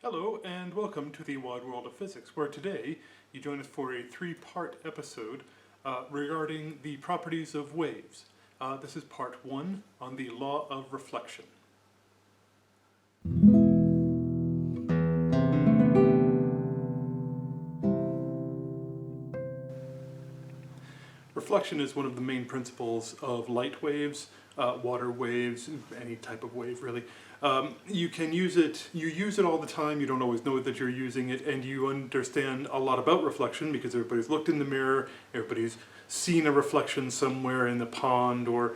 Hello and welcome to the Wide World of Physics, where today you join us for a three-part episode regarding the properties of waves. This is part one on the law of reflection. Reflection is one of the main principles of light waves, water waves, any type of wave really. You use it all the time, you don't always know that you're using it, and you understand a lot about reflection because everybody's looked in the mirror, everybody's seen a reflection somewhere in the pond or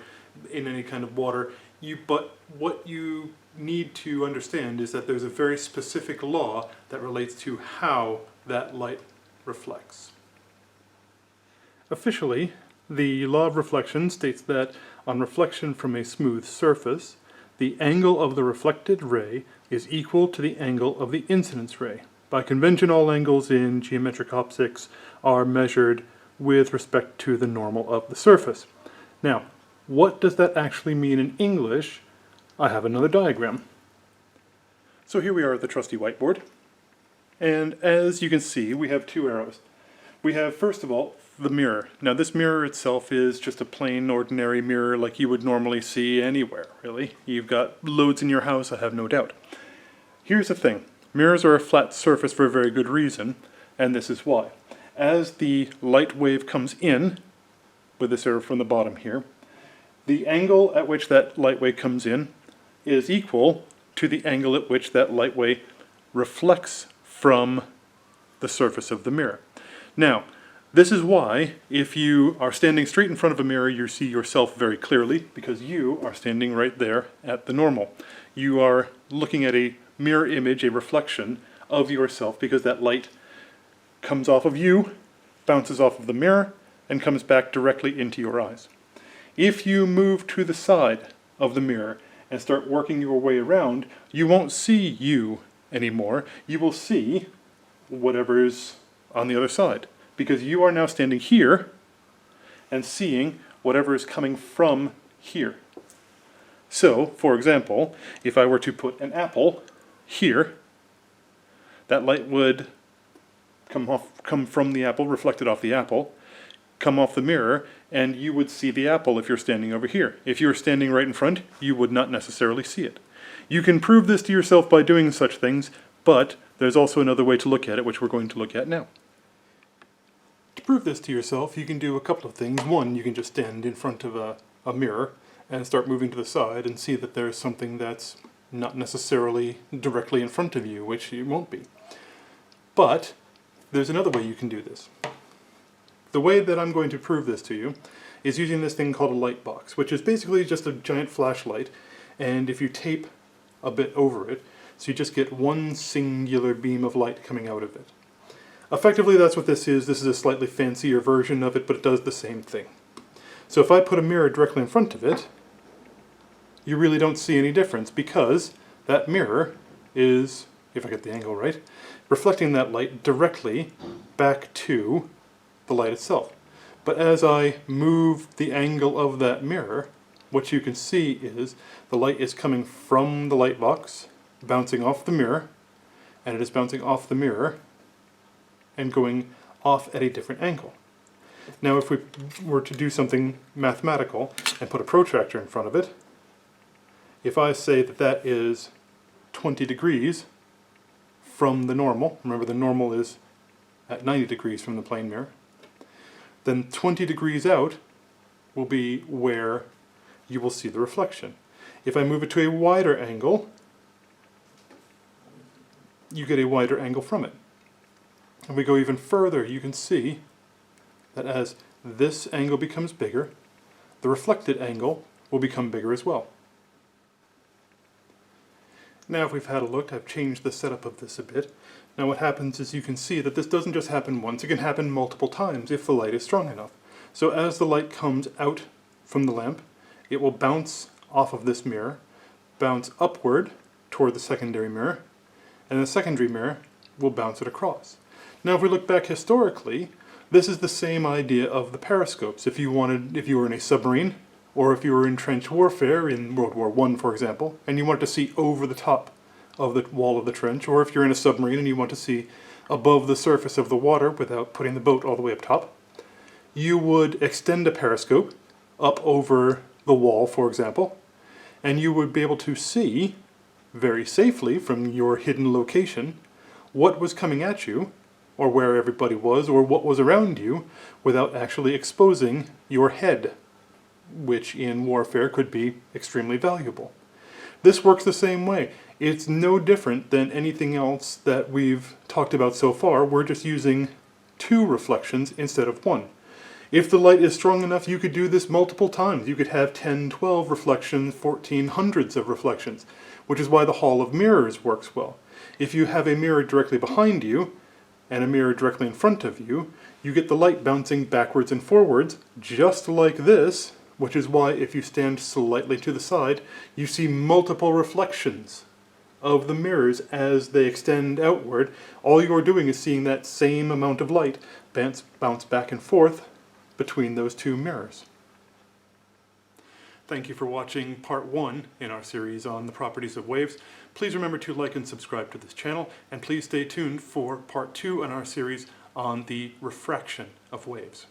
in any kind of water. But what you need to understand is that there's a very specific law that relates to how that light reflects. Officially, the law of reflection states that on reflection from a smooth surface, the angle of the reflected ray is equal to the angle of the incidence ray. By convention, all angles in geometric optics are measured with respect to the normal of the surface. Now, what does that actually mean in English? I have another diagram. So here we are at the trusty whiteboard, and as you can see, we have two arrows. We have, first of all, the mirror. Now this mirror itself is just a plain ordinary mirror like you would normally see anywhere, really. You've got loads in your house, I have no doubt. Here's the thing. Mirrors are a flat surface for a very good reason, and this is why. As the light wave comes in, with this arrow from the bottom here, the angle at which that light wave comes in is equal to the angle at which that light wave reflects from the surface of the mirror. Now, this is why, if you are standing straight in front of a mirror, you see yourself very clearly, because you are standing right there at the normal. You are looking at a mirror image, a reflection of yourself, because that light comes off of you, bounces off of the mirror, and comes back directly into your eyes. If you move to the side of the mirror and start working your way around, you won't see you anymore. You will see whatever is on the other side, because you are now standing here and seeing whatever is coming from here. So, for example, if I were to put an apple here, that light would come from the apple, reflected off the apple, come off the mirror, and you would see the apple if you're standing over here. If you were standing right in front, you would not necessarily see it. You can prove this to yourself by doing such things, but there's also another way to look at it, which we're going to look at now. To prove this to yourself, you can do a couple of things. One, you can just stand in front of a mirror and start moving to the side and see that there's something that's not necessarily directly in front of you, which it won't be. But there's another way you can do this. The way that I'm going to prove this to you is using this thing called a light box, which is basically just a giant flashlight, and if you tape a bit over it, so you just get one singular beam of light coming out of it. Effectively, that's what this is. This is a slightly fancier version of it, but it does the same thing. So if I put a mirror directly in front of it, you really don't see any difference, because that mirror is, if I get the angle right, reflecting that light directly back to the light itself. But as I move the angle of that mirror, what you can see is the light is coming from the light box, bouncing off the mirror, and it is bouncing off the mirror and going off at a different angle. Now if we were to do something mathematical and put a protractor in front of it, if I say that that is 20 degrees from the normal, remember the normal is at 90 degrees from the plane mirror, then 20 degrees out will be where you will see the reflection. If I move it to a wider angle, you get a wider angle from it. If we go even further, you can see that as this angle becomes bigger, the reflected angle will become bigger as well. Now if we've had a look, I've changed the setup of this a bit. Now what happens is you can see that this doesn't just happen once, it can happen multiple times if the light is strong enough. So as the light comes out from the lamp, it will bounce off of this mirror, bounce upward toward the secondary mirror, and the secondary mirror will bounce it across. Now if we look back historically, this is the same idea of the periscopes. If you were in a submarine, or if you were in trench warfare in World War I, for example, and you wanted to see over the top of the wall of the trench, or if you're in a submarine and you want to see above the surface of the water without putting the boat all the way up top, you would extend a periscope up over the wall, for example, and you would be able to see very safely from your hidden location what was coming at you, or where everybody was, or what was around you, without actually exposing your head, which in warfare could be extremely valuable. This works the same way. It's no different than anything else that we've talked about so far. We're just using 2 reflections instead of 1. If the light is strong enough, you could do this multiple times. You could have 10, 12 reflections, 14 hundreds of reflections, which is why the Hall of Mirrors works well. If you have a mirror directly behind you, and a mirror directly in front of you, you get the light bouncing backwards and forwards, just like this, which is why if you stand slightly to the side, you see multiple reflections of the mirrors as they extend outward. All you're doing is seeing that same amount of light bounce back and forth between those 2 mirrors. Thank you for watching part 1 in our series on the properties of waves. Please remember to like and subscribe to this channel, and please stay tuned for part 2 in our series on the refraction of waves.